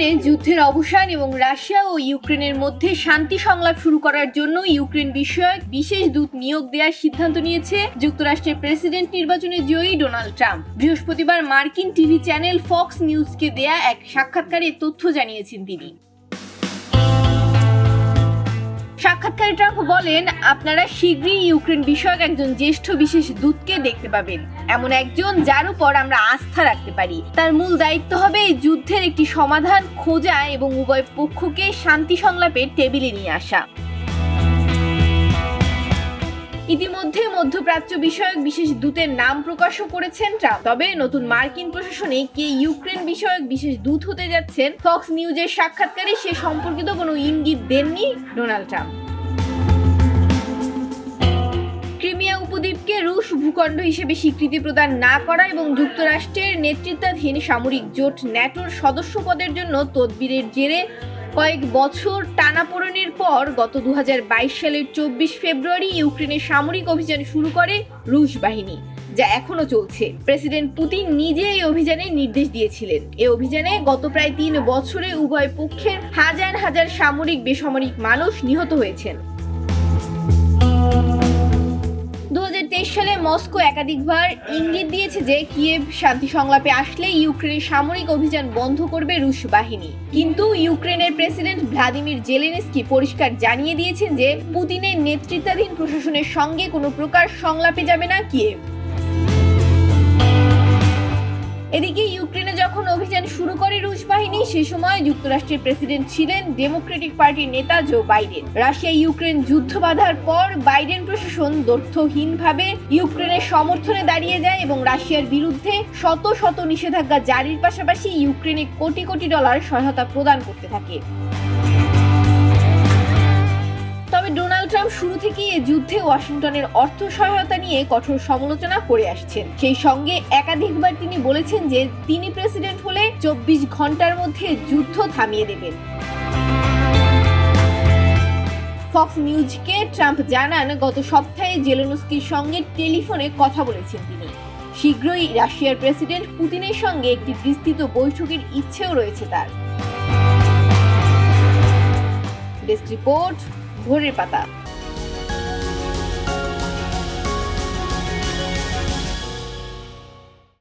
ইউক্রেনে যুদ্ধের অবসান এবং রাশিয়া ও ইউক্রেনের মধ্যে শান্তি সংলাপ শুরু করার জন্য ইউক্রেন বিষয়ক বিশেষ দূত নিয়োগ দেওয়ার সিদ্ধান্ত নিয়েছে যুক্তরাষ্ট্রের প্রেসিডেন্ট নির্বাচনে জয়ী ডোনাল্ড ট্রাম্প। বৃহস্পতিবার মার্কিন টিভি চ্যানেল ফক্স নিউজকে দেয়া এক সাক্ষাৎকারে তথ্য জানিয়েছেন তিনি। সাক্ষাৎকারে ট্রাম্প বলেন, আপনারা শীঘ্রই ইউক্রেন বিষয়ক একজন জ্যেষ্ঠ বিশেষ দূতকে দেখতে পাবেন, এমন একজন যার উপর আমরা আস্থা রাখতে পারি। তার মূল দায়িত্ব হবে এই যুদ্ধের একটি সমাধান খোঁজা এবং উভয় পক্ষকে শান্তি সংলাপের টেবিলে নিয়ে আসা। ইতিমধ্যে মধ্যপ্রাচ্য বিষয়ক বিশেষ দূতের নাম প্রকাশও করেছেন ট্রাম্প। তবে নতুন মার্কিন প্রশাসনে কে ইউক্রেন বিষয়ক বিশেষ দূত হতে যাচ্ছেন, ফক্স নিউজের সাক্ষাৎকারে সে সম্পর্কিত কোনো ইঙ্গিত দেননি ডোনাল্ড ট্রাম্প। ক্রিমিয়া উপদ্বীপকে রুশ ভূখণ্ড হিসেবে স্বীকৃতি প্রদান না করা এবং যুক্তরাষ্ট্রের নেতৃত্বাধীন সামরিক জোট ন্যাটোর সদস্য পদের জন্য তদবিরের জেরে কয়েক বছর টানাপোড়েনের পর গত 2022 সালের 24 ফেব্রুয়ারি ইউক্রেনে সামরিক অভিযান শুরু করে রুশ বাহিনী, যা এখনো চলছে। প্রেসিডেন্ট পুতিন নিজে এই অভিযানের নির্দেশ দিয়েছিলেন। এই অভিযানে গত প্রায় 3 বছরে উভয় পক্ষের হাজার হাজার সামরিক বেসামরিক মানুষ নিহত হয়েছেন। 2023 সালে মস্কো একাধিকবার ইঙ্গিত দিয়েছে যে কিয়েভ শান্তি সংলাপে আসলে ইউক্রেনের সামরিক অভিযান বন্ধ করবে রুশ বাহিনী। কিন্তু ইউক্রেনের প্রেসিডেন্ট ভ্লাদিমির জেলেনস্কি পরিষ্কার জানিয়ে দিয়েছেন যে পুতিনের নেতৃত্বাধীন প্রশাসনের সঙ্গে কোনো প্রকার সংলাপে যাবে না কিয়েভ। এদিকে ইউক্রেনে যখন অভিযান শুরু করে রুশ বাহিনী, সে সময় যুক্তরাষ্ট্রের প্রেসিডেন্ট ছিলেন ডেমোক্রেটিক পার্টির নেতা জো বাইডেন। রাশিয়া ইউক্রেন যুদ্ধ বাঁধার পর বাইডেন প্রশাসন দ্ব্যর্থহীনভাবে ইউক্রেনের সমর্থনে দাঁড়িয়ে যায় এবং রাশিয়ার বিরুদ্ধে শত শত নিষেধাজ্ঞা জারির পাশাপাশি ইউক্রেনে কোটি কোটি ডলার সহায়তা প্রদান করতে থাকে। তবে ডোনাল্ড ট্রাম্প শুরু থেকেই এই যুদ্ধে ওয়াশিংটনের অর্থ সহায়তা নিয়ে কঠোর সমালোচনা করে আসছেন। সেই সঙ্গে একাধিকবার তিনি বলেছেন যে তিনি প্রেসিডেন্ট হলে 24 ঘন্টার মধ্যে যুদ্ধ থামিয়ে দেবেন। ফক্স নিউজকে ট্রাম্প জানান, গত সপ্তাহে জেলেনস্কির সঙ্গে টেলিফোনে কথা বলেছেন তিনি। শীঘ্রই রাশিয়ার প্রেসিডেন্ট পুতিনের সঙ্গে একটি বিস্তৃত বৈঠকের ইচ্ছেও রয়েছে তার। ডেস্ক রিপোর্ট, ভোরের পাতা।